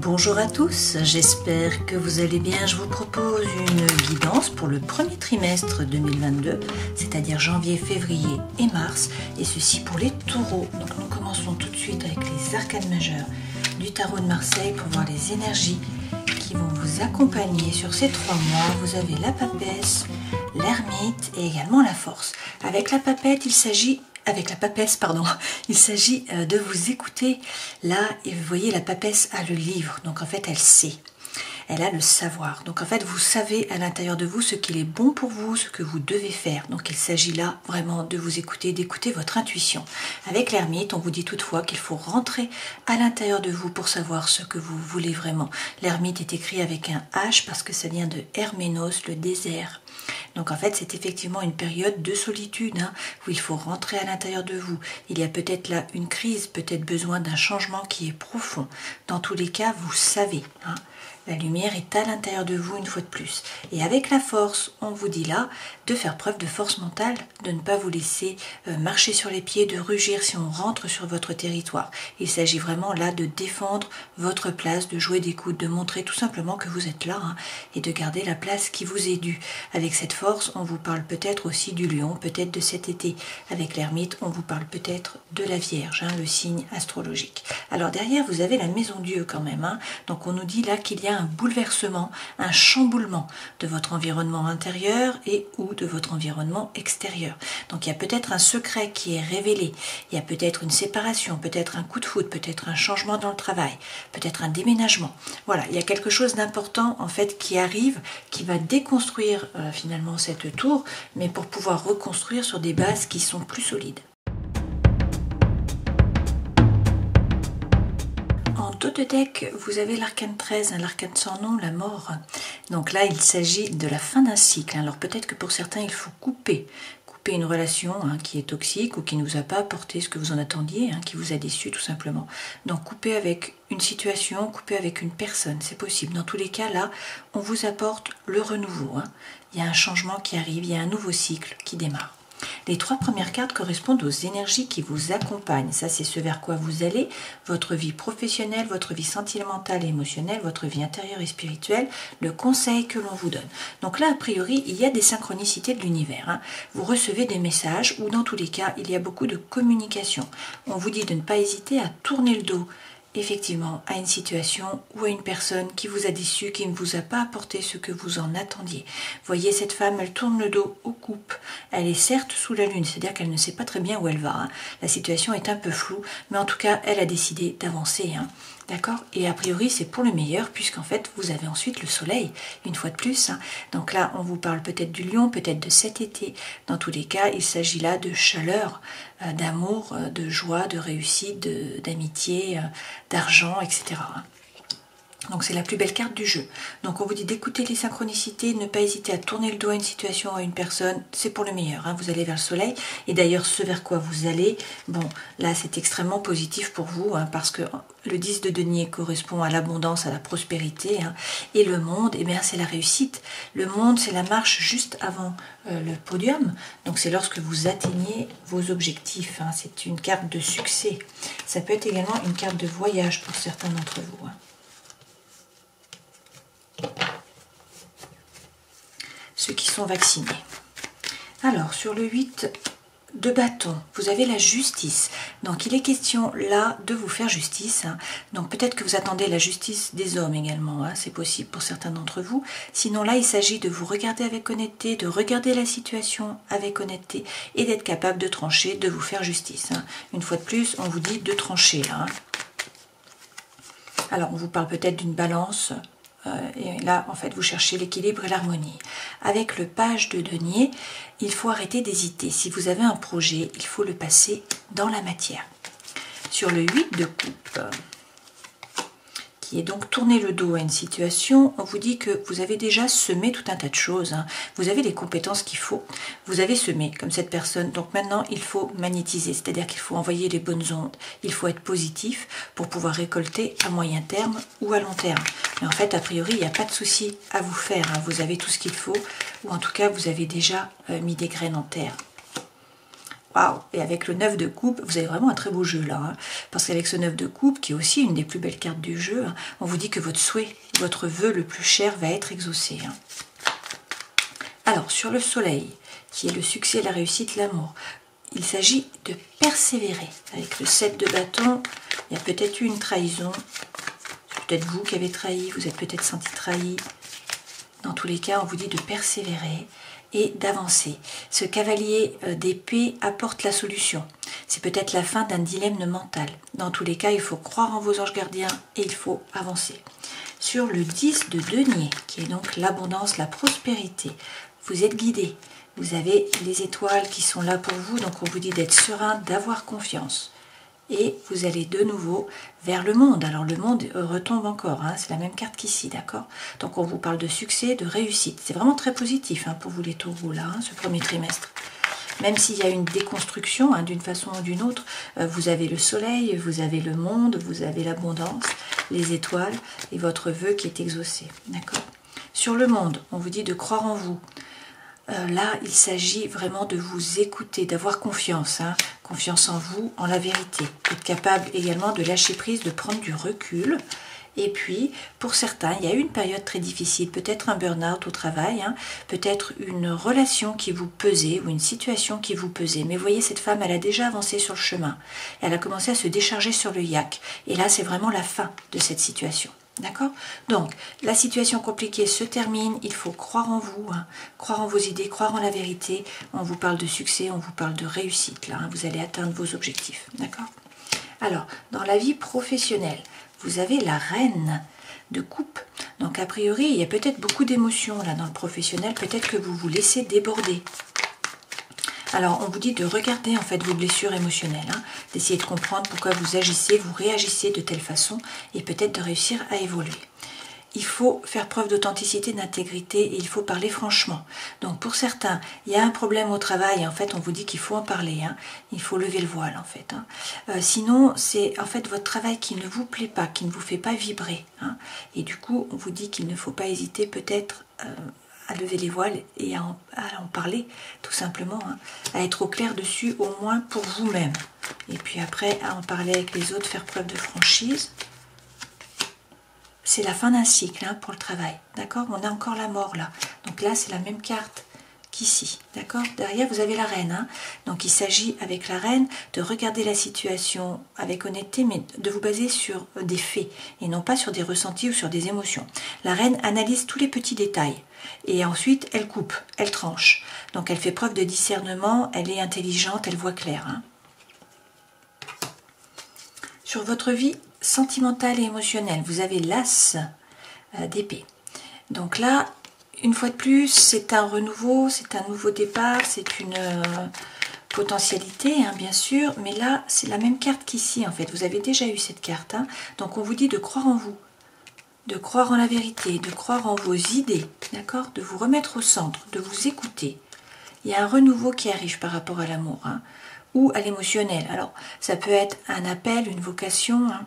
Bonjour à tous, j'espère que vous allez bien. Je vous propose une guidance pour le premier trimestre 2022, c'est-à-dire janvier, février et mars, et ceci pour les taureaux. Donc nous commençons tout de suite avec les arcanes majeures du tarot de Marseille pour voir les énergies qui vont vous accompagner sur ces 3 mois. Vous avez la papesse, l'ermite et également la force. Avec la papesse, il s'agit de vous écouter là, et vous voyez la papesse a le livre, donc en fait elle sait, elle a le savoir, donc en fait vous savez à l'intérieur de vous ce qu'il est bon pour vous, ce que vous devez faire, donc il s'agit là vraiment de vous écouter, d'écouter votre intuition. Avec l'ermite, on vous dit toutefois qu'il faut rentrer à l'intérieur de vous pour savoir ce que vous voulez vraiment. L'ermite est écrit avec un H parce que ça vient de Herménos, le désert. Donc en fait c'est effectivement une période de solitude où il faut rentrer à l'intérieur de vous. Il y a peut-être là une crise, peut-être besoin d'un changement qui est profond. Dans tous les cas, vous savez, la lumière est à l'intérieur de vous une fois de plus. Et avec la force, on vous dit là de faire preuve de force mentale, de ne pas vous laisser marcher sur les pieds, de rugir si on rentre sur votre territoire. Il s'agit vraiment là de défendre votre place, de jouer des coudes, de montrer tout simplement que vous êtes là et de garder la place qui vous est due. Avec cette force, on vous parle peut-être aussi du lion, peut-être de cet été. Avec l'ermite, on vous parle peut-être de la Vierge, le signe astrologique. Alors derrière, vous avez la maison Dieu quand même. Donc on nous dit là qu'il y a un bouleversement, un chamboulement de votre environnement intérieur et ou de votre environnement extérieur. Donc il y a peut-être un secret qui est révélé, il y a peut-être une séparation, peut-être un coup de foudre, peut-être un changement dans le travail, peut-être un déménagement. Voilà, il y a quelque chose d'important en fait qui arrive, qui va déconstruire finalement cette tour, mais pour pouvoir reconstruire sur des bases qui sont plus solides. En dos de deck, vous avez l'arcane 13, l'arcane sans nom, la mort. Donc là, il s'agit de la fin d'un cycle. Alors peut-être que pour certains, il faut couper une relation qui est toxique ou qui ne vous a pas apporté ce que vous en attendiez, qui vous a déçu tout simplement. Donc couper avec une situation, couper avec une personne, c'est possible. Dans tous les cas, là, on vous apporte le renouveau. Il y a un changement qui arrive, il y a un nouveau cycle qui démarre. Les 3 premières cartes correspondent aux énergies qui vous accompagnent. Ça, c'est ce vers quoi vous allez, votre vie professionnelle, votre vie sentimentale et émotionnelle, votre vie intérieure et spirituelle, le conseil que l'on vous donne. Donc là, a priori, il y a des synchronicités de l'univers. Vous recevez des messages ou dans tous les cas, il y a beaucoup de communication. On vous dit de ne pas hésiter à tourner le dos effectivement à une situation ou à une personne qui vous a déçu, qui ne vous a pas apporté ce que vous en attendiez. Voyez, cette femme, elle tourne le dos aux coupes. Elle est certes sous la lune, c'est-à-dire qu'elle ne sait pas très bien où elle va. La situation est un peu floue, mais en tout cas, elle a décidé d'avancer. D'accord? Et a priori, c'est pour le meilleur, puisqu'en fait, vous avez ensuite le soleil, une fois de plus. Donc là, on vous parle peut-être du lion, peut-être de cet été. Dans tous les cas, il s'agit là de chaleur, d'amour, de joie, de réussite, d'amitié, d'argent, etc. Donc c'est la plus belle carte du jeu. Donc on vous dit d'écouter les synchronicités, ne pas hésiter à tourner le dos à une situation ou à une personne, c'est pour le meilleur. Vous allez vers le soleil. Et d'ailleurs, ce vers quoi vous allez, bon, là c'est extrêmement positif pour vous, parce que le 10 de denier correspond à l'abondance, à la prospérité. Et le monde, c'est la réussite. Le monde, c'est la marche juste avant le podium. Donc c'est lorsque vous atteignez vos objectifs. C'est une carte de succès. Ça peut être également une carte de voyage pour certains d'entre vous. Ceux qui sont vaccinés. Alors, sur le 8 de bâton, vous avez la justice. Donc, il est question là de vous faire justice. Donc, peut-être que vous attendez la justice des hommes également. C'est possible pour certains d'entre vous. Sinon, là, il s'agit de vous regarder avec honnêteté, de regarder la situation avec honnêteté et d'être capable de trancher, de vous faire justice. Une fois de plus, on vous dit de trancher là. Alors, on vous parle peut-être d'une balance. Et là, en fait, vous cherchez l'équilibre et l'harmonie. Avec le page de denier, il faut arrêter d'hésiter. Si vous avez un projet, il faut le passer dans la matière. Sur le 8 de coupe, qui est donc tourner le dos à une situation, on vous dit que vous avez déjà semé tout un tas de choses. Vous avez les compétences qu'il faut. Vous avez semé, comme cette personne. Donc maintenant, il faut magnétiser, c'est-à-dire qu'il faut envoyer les bonnes ondes. Il faut être positif pour pouvoir récolter à moyen terme ou à long terme. Mais en fait, a priori, il n'y a pas de souci à vous faire. Vous avez tout ce qu'il faut, ou en tout cas, vous avez déjà mis des graines en terre. waouh! Et avec le 9 de coupe, vous avez vraiment un très beau jeu là. Hein, parce qu'avec ce 9 de coupe, qui est aussi une des plus belles cartes du jeu, hein, on vous dit que votre souhait, votre vœu le plus cher va être exaucé. Hein. Alors, sur le soleil, qui est le succès, la réussite, l'amour, il s'agit de persévérer. Avec le 7 de bâton, il y a peut-être eu une trahison. C'est peut-être vous qui avez trahi, vous êtes peut-être senti trahi. Dans tous les cas, on vous dit de persévérer et d'avancer. Ce cavalier d'épée apporte la solution. C'est peut-être la fin d'un dilemme mental. Dans tous les cas, il faut croire en vos anges gardiens et il faut avancer. Sur le 10 de denier, qui est donc l'abondance, la prospérité, vous êtes guidé. Vous avez les étoiles qui sont là pour vous, donc on vous dit d'être serein, d'avoir confiance. Et vous allez de nouveau vers le monde. Alors le monde retombe encore, hein, c'est la même carte qu'ici, d'accord? Donc on vous parle de succès, de réussite. C'est vraiment très positif hein, pour vous les taureaux, là, hein, ce premier trimestre. Même s'il y a une déconstruction, hein, d'une façon ou d'une autre, vous avez le soleil, vous avez le monde, vous avez l'abondance, les étoiles et votre vœu qui est exaucé, d'accord? Sur le monde, on vous dit de croire en vous. Là, il s'agit vraiment de vous écouter, d'avoir confiance, hein, confiance en vous, en la vérité. Être capable également de lâcher prise, de prendre du recul. Et puis, pour certains, il y a eu une période très difficile, peut-être un burn-out au travail, hein, peut-être une relation qui vous pesait ou une situation qui vous pesait. Mais vous voyez, cette femme, elle a déjà avancé sur le chemin. Elle a commencé à se décharger sur le yak. Et là, c'est vraiment la fin de cette situation. D'accord? Donc, la situation compliquée se termine, il faut croire en vous, hein, croire en vos idées, croire en la vérité. On vous parle de succès, on vous parle de réussite, là, hein, vous allez atteindre vos objectifs. D'accord? Alors, dans la vie professionnelle, vous avez la reine de coupe. Donc, a priori, il y a peut-être beaucoup d'émotions là dans le professionnel, peut-être que vous vous laissez déborder. Alors, on vous dit de regarder en fait vos blessures émotionnelles, hein, d'essayer de comprendre pourquoi vous agissez, vous réagissez de telle façon et peut-être de réussir à évoluer. Il faut faire preuve d'authenticité, d'intégrité et il faut parler franchement. Donc pour certains, il y a un problème au travail et en fait on vous dit qu'il faut en parler, hein, il faut lever le voile en fait. Hein. Sinon c'est en fait votre travail qui ne vous plaît pas, qui ne vous fait pas vibrer. Hein, et du coup on vous dit qu'il ne faut pas hésiter peut-être à lever les voiles et à en parler tout simplement, hein, à être au clair dessus au moins pour vous-même. Et puis après à en parler avec les autres, faire preuve de franchise. C'est la fin d'un cycle hein, pour le travail, d'accord? On a encore la mort là, donc là c'est la même carte qu'ici, d'accord? Derrière vous avez la reine, hein, donc il s'agit avec la reine de regarder la situation avec honnêteté, mais de vous baser sur des faits et non pas sur des ressentis ou sur des émotions. La reine analyse tous les petits détails et ensuite elle coupe, elle tranche, donc elle fait preuve de discernement, elle est intelligente, elle voit clair. Hein. Sur votre vie sentimentale et émotionnelle, vous avez l'as d'épée. Donc là, une fois de plus, c'est un renouveau, c'est un nouveau départ, c'est une potentialité, hein, bien sûr, mais là, c'est la même carte qu'ici, en fait. Vous avez déjà eu cette carte, hein. Donc on vous dit de croire en vous, de croire en la vérité, de croire en vos idées, d'accord? De vous remettre au centre, de vous écouter. Il y a un renouveau qui arrive par rapport à l'amour, hein, ou à l'émotionnel. Alors, ça peut être un appel, une vocation, hein,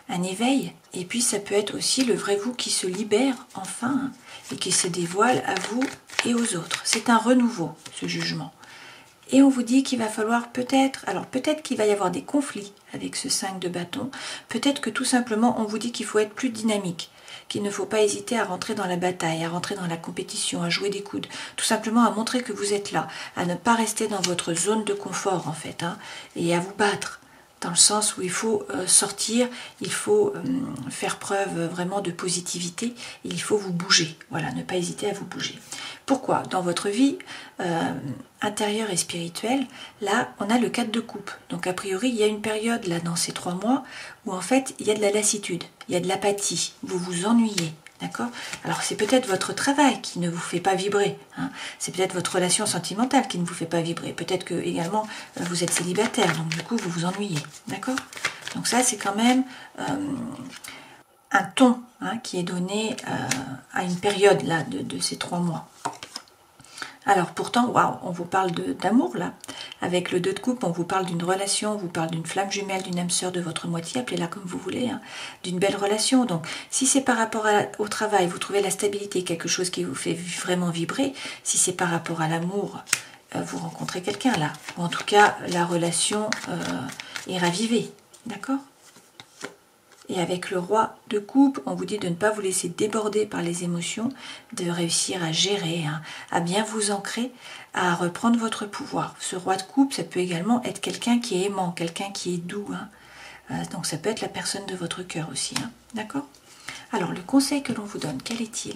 un éveil, et puis ça peut être aussi le vrai vous qui se libère enfin, hein, et qui se dévoile à vous et aux autres. C'est un renouveau, ce jugement. Et on vous dit qu'il va falloir peut-être, alors peut-être qu'il va y avoir des conflits avec ce 5 de bâton, peut-être que tout simplement on vous dit qu'il faut être plus dynamique, qu'il ne faut pas hésiter à rentrer dans la bataille, à rentrer dans la compétition, à jouer des coudes, tout simplement à montrer que vous êtes là, à ne pas rester dans votre zone de confort en fait, hein, et à vous battre, dans le sens où il faut sortir, il faut faire preuve vraiment de positivité, il faut vous bouger, voilà, ne pas hésiter à vous bouger. Pourquoi? Dans votre vie intérieure et spirituelle, là, on a le 4 de coupe. Donc, a priori, il y a une période, là, dans ces 3 mois, où en fait, il y a de la lassitude, il y a de l'apathie, vous vous ennuyez. D'accord? Alors c'est peut-être votre travail qui ne vous fait pas vibrer, hein. C'est peut-être votre relation sentimentale qui ne vous fait pas vibrer, peut-être que également vous êtes célibataire, donc du coup vous vous ennuyez, d'accord? Donc ça c'est quand même un ton hein, qui est donné à une période là de ces 3 mois. Alors pourtant, waouh, on vous parle d'amour là. Avec le 2 de coupe, on vous parle d'une relation, on vous parle d'une flamme jumelle, d'une âme sœur de votre moitié, appelez-la comme vous voulez, hein, d'une belle relation. Donc si c'est par rapport au travail, vous trouvez la stabilité, quelque chose qui vous fait vraiment vibrer, si c'est par rapport à l'amour, vous rencontrez quelqu'un là. Ou en tout cas, la relation est ravivée. D'accord? Et avec le roi de coupe, on vous dit de ne pas vous laisser déborder par les émotions, de réussir à gérer, hein, à bien vous ancrer, à reprendre votre pouvoir. Ce roi de coupe, ça peut également être quelqu'un qui est aimant, quelqu'un qui est doux. Hein. Donc ça peut être la personne de votre cœur aussi. Hein. D'accord? Alors le conseil que l'on vous donne, quel est-il?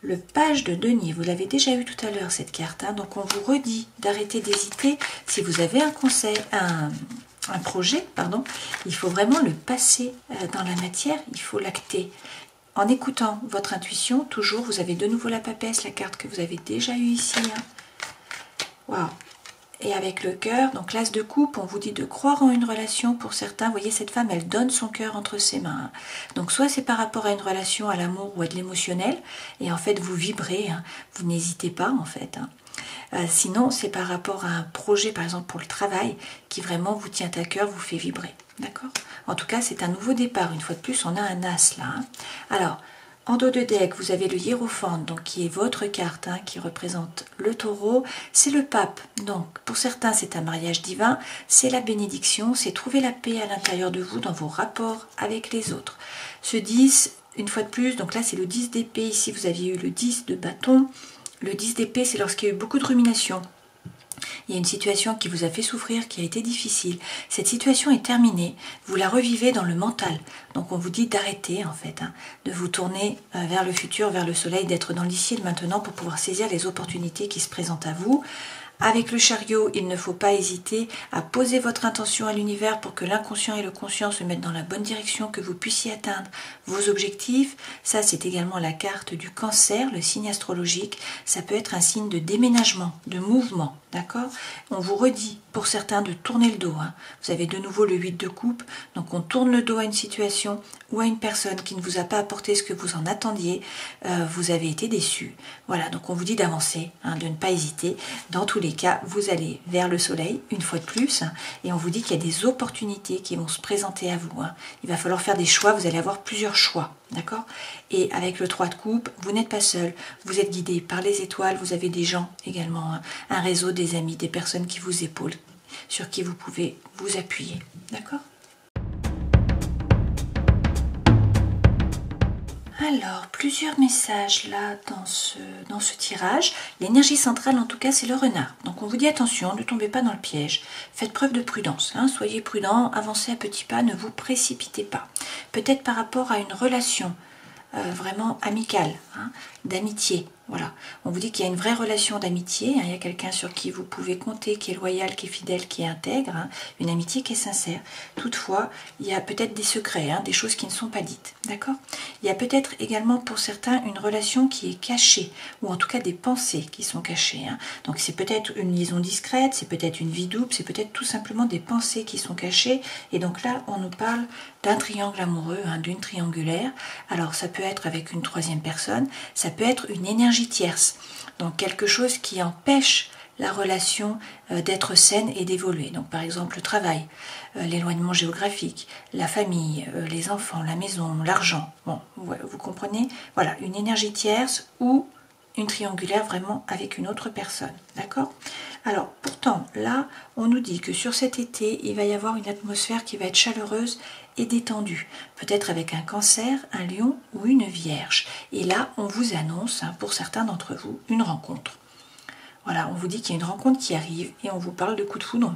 Le page de denier, vous l'avez déjà eu tout à l'heure cette carte, hein, donc on vous redit d'arrêter d'hésiter. Si vous avez un conseil, un projet, pardon, il faut vraiment le passer dans la matière, il faut l'acter. En écoutant votre intuition, toujours, vous avez de nouveau la papesse, la carte que vous avez déjà eue ici. Hein. Waouh! Et avec le cœur, donc l'as de coupe, on vous dit de croire en une relation. Pour certains, vous voyez, cette femme, elle donne son cœur entre ses mains. Hein. Donc soit c'est par rapport à une relation, à l'amour ou à de l'émotionnel, et en fait vous vibrez, hein. Vous n'hésitez pas en fait. Hein. Sinon, c'est par rapport à un projet, par exemple pour le travail, qui vraiment vous tient à cœur, vous fait vibrer. D'accord? En tout cas, c'est un nouveau départ. Une fois de plus, on a un as là. Hein. Alors, en dos de deck, vous avez le hiérophante, donc qui est votre carte, hein, qui représente le taureau. C'est le pape. Donc, pour certains, c'est un mariage divin. C'est la bénédiction. C'est trouver la paix à l'intérieur de vous dans vos rapports avec les autres. Ce 10, une fois de plus, donc là, c'est le 10 d'épée. Ici, vous aviez eu le 10 de bâton. Le 10 d'épée, c'est lorsqu'il y a eu beaucoup de rumination. Il y a une situation qui vous a fait souffrir, qui a été difficile. Cette situation est terminée. Vous la revivez dans le mental. Donc on vous dit d'arrêter en fait, hein, de vous tourner vers le futur, vers le soleil, d'être dans l'ici et le maintenant pour pouvoir saisir les opportunités qui se présentent à vous. Avec le chariot, il ne faut pas hésiter à poser votre intention à l'univers pour que l'inconscient et le conscient se mettent dans la bonne direction, que vous puissiez atteindre vos objectifs. Ça, c'est également la carte du cancer, le signe astrologique. Ça peut être un signe de déménagement, de mouvement, d'accord? On vous redit, pour certains, de tourner le dos. Hein. Vous avez de nouveau le 8 de coupe, donc on tourne le dos à une situation ou à une personne qui ne vous a pas apporté ce que vous en attendiez. Vous avez été déçu. Voilà, donc on vous dit d'avancer, hein, de ne pas hésiter. Dans tous les cas, vous allez vers le soleil, une fois de plus, hein, et on vous dit qu'il y a des opportunités qui vont se présenter à vous. Hein. Il va falloir faire des choix, vous allez avoir plusieurs choix, d'accord? Et avec le 3 de coupe, vous n'êtes pas seul, vous êtes guidé par les étoiles, vous avez des gens également, hein, un réseau, des amis, des personnes qui vous épaulent, sur qui vous pouvez vous appuyer, d'accord? Alors, plusieurs messages là dans ce tirage. L'énergie centrale, en tout cas, c'est le renard. Donc, on vous dit attention, ne tombez pas dans le piège. Faites preuve de prudence. Hein, soyez prudent, avancez à petits pas, ne vous précipitez pas. Peut-être par rapport à une relation vraiment amicale, hein, d'amitié. Voilà. On vous dit qu'il y a une vraie relation d'amitié. Hein, il y a quelqu'un sur qui vous pouvez compter, qui est loyal, qui est fidèle, qui est intègre. Hein, une amitié qui est sincère. Toutefois, il y a peut-être des secrets, hein, des choses qui ne sont pas dites. D'accord? Il y a peut-être également pour certains une relation qui est cachée, ou en tout cas des pensées qui sont cachées. Hein. Donc c'est peut-être une liaison discrète, c'est peut-être une vie double, c'est peut-être tout simplement des pensées qui sont cachées. Et donc là, on nous parle d'un triangle amoureux, hein, d'une triangulaire. Alors ça peut être avec une troisième personne, ça peut être une énergie tierce. Donc quelque chose qui empêche la relation d'être saine et d'évoluer. Donc par exemple le travail, l'éloignement géographique, la famille, les enfants, la maison, l'argent. Bon, vous comprenez? Voilà, une énergie tierce ou une triangulaire vraiment avec une autre personne. D'accord? Alors pourtant, là, on nous dit que sur cet été, il va y avoir une atmosphère qui va être chaleureuse et détendue. Peut-être avec un cancer, un lion ou une vierge. Et là, on vous annonce, hein, pour certains d'entre vous, une rencontre. Voilà, on vous dit qu'il y a une rencontre qui arrive et on vous parle de coup de foudre.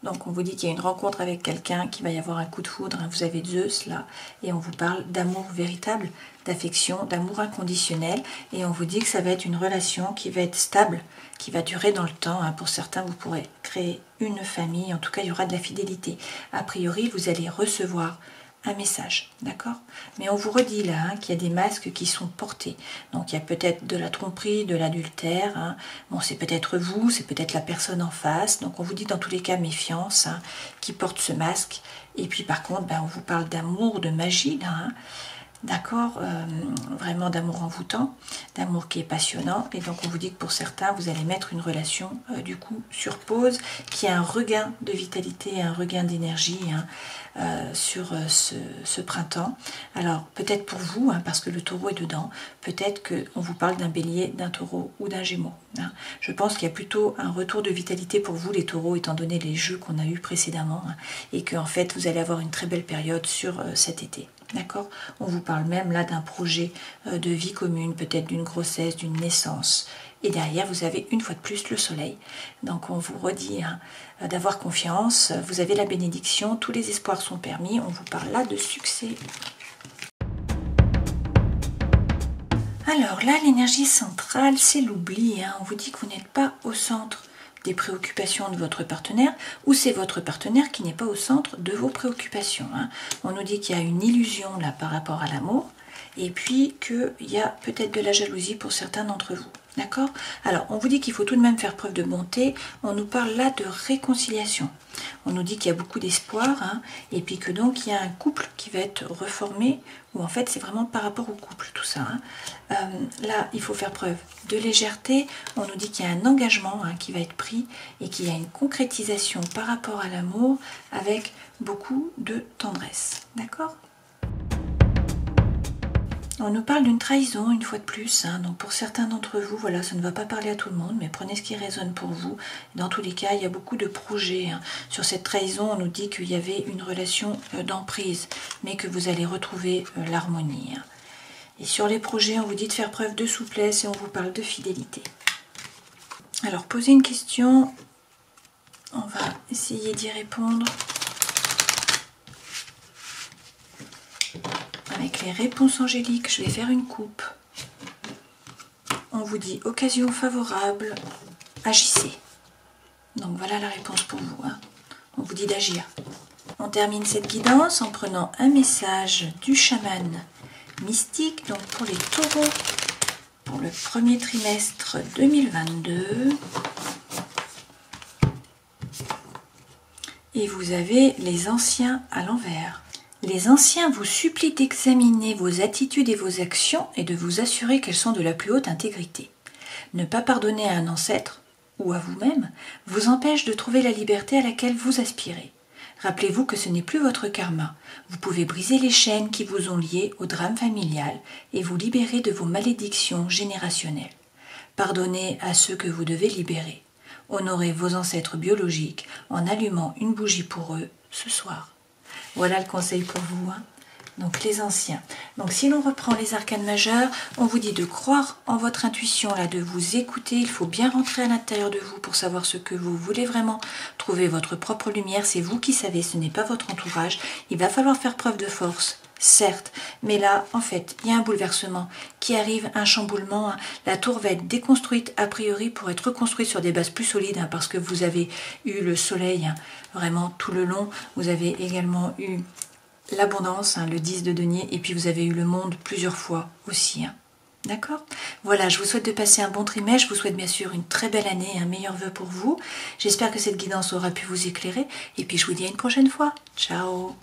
Donc on vous dit qu'il y a une rencontre avec quelqu'un, qu'il va y avoir un coup de foudre, hein, vous avez Zeus là, et on vous parle d'amour véritable, d'affection, d'amour inconditionnel, et on vous dit que ça va être une relation qui va être stable, qui va durer dans le temps. Hein. Pour certains, vous pourrez créer une famille, en tout cas il y aura de la fidélité. A priori, vous allez recevoir un message, d'accord? Mais on vous redit là, hein, qu'il y a des masques qui sont portés. Donc il y a peut-être de la tromperie, de l'adultère. Hein. Bon, c'est peut-être vous, c'est peut-être la personne en face. Donc on vous dit dans tous les cas méfiance, hein, qui porte ce masque. Et puis par contre, ben, on vous parle d'amour, de magie là. Hein. D'accord, vraiment d'amour envoûtant, d'amour qui est passionnant. Et donc on vous dit que pour certains, vous allez mettre une relation du coup sur pause, qui a un regain de vitalité, un regain d'énergie, hein, sur ce printemps. Alors peut-être pour vous, hein, parce que le taureau est dedans, peut-être qu'on vous parle d'un bélier, d'un taureau ou d'un gémeau. Hein. Je pense qu'il y a plutôt un retour de vitalité pour vous les taureaux, étant donné les jeux qu'on a eus précédemment, hein, et que en fait vous allez avoir une très belle période sur cet été. D'accord? On vous parle même là d'un projet de vie commune, peut-être d'une grossesse, d'une naissance. Et derrière, vous avez une fois de plus le soleil. Donc on vous redit hein, d'avoir confiance, vous avez la bénédiction, tous les espoirs sont permis, on vous parle là de succès. Alors là, l'énergie centrale, c'est l'oubli. Hein. On vous dit que vous n'êtes pas au centre des préoccupations de votre partenaire, ou c'est votre partenaire qui n'est pas au centre de vos préoccupations. Hein. On nous dit qu'il y a une illusion là par rapport à l'amour, et puis qu'il y a peut-être de la jalousie pour certains d'entre vous. D'accord? Alors, on vous dit qu'il faut tout de même faire preuve de bonté. On nous parle là de réconciliation. On nous dit qu'il y a beaucoup d'espoir, hein, et puis que donc il y a un couple qui va être reformé, ou en fait c'est vraiment par rapport au couple tout ça. Hein. Là, il faut faire preuve de légèreté. On nous dit qu'il y a un engagement hein, qui va être pris, et qu'il y a une concrétisation par rapport à l'amour avec beaucoup de tendresse. D'accord? On nous parle d'une trahison une fois de plus, hein. Donc pour certains d'entre vous, voilà, ça ne va pas parler à tout le monde, mais prenez ce qui résonne pour vous. Dans tous les cas, il y a beaucoup de projets. Hein. Sur cette trahison, on nous dit qu'il y avait une relation d'emprise, mais que vous allez retrouver l'harmonie. Hein. Et sur les projets, on vous dit de faire preuve de souplesse et on vous parle de fidélité. Alors, posez une question, on va essayer d'y répondre. Avec les réponses angéliques, je vais faire une coupe. On vous dit occasion favorable, agissez. Donc voilà la réponse pour vous. Hein. On vous dit d'agir. On termine cette guidance en prenant un message du chaman mystique. Donc pour les taureaux, pour le premier trimestre 2022. Et vous avez les anciens à l'envers. Les anciens vous supplient d'examiner vos attitudes et vos actions et de vous assurer qu'elles sont de la plus haute intégrité. Ne pas pardonner à un ancêtre, ou à vous-même, vous empêche de trouver la liberté à laquelle vous aspirez. Rappelez-vous que ce n'est plus votre karma. Vous pouvez briser les chaînes qui vous ont liés au drame familial et vous libérer de vos malédictions générationnelles. Pardonnez à ceux que vous devez libérer. Honorez vos ancêtres biologiques en allumant une bougie pour eux ce soir. Voilà le conseil pour vous, hein. Donc les anciens. Donc si l'on reprend les arcanes majeurs, on vous dit de croire en votre intuition, là, de vous écouter. Il faut bien rentrer à l'intérieur de vous pour savoir ce que vous voulez vraiment. Trouver votre propre lumière, c'est vous qui savez, ce n'est pas votre entourage. Il va falloir faire preuve de force, certes. Mais là, en fait, il y a un bouleversement qui arrive, un chamboulement. Hein. La tour va être déconstruite a priori pour être reconstruite sur des bases plus solides, hein, parce que vous avez eu le soleil hein, vraiment tout le long. Vous avez également eu l'abondance, hein, le 10 de denier, et puis vous avez eu le monde plusieurs fois aussi. Hein. D'accord? Voilà, je vous souhaite de passer un bon trimestre, je vous souhaite bien sûr une très belle année, un meilleur vœu pour vous. J'espère que cette guidance aura pu vous éclairer, et puis je vous dis à une prochaine fois. Ciao!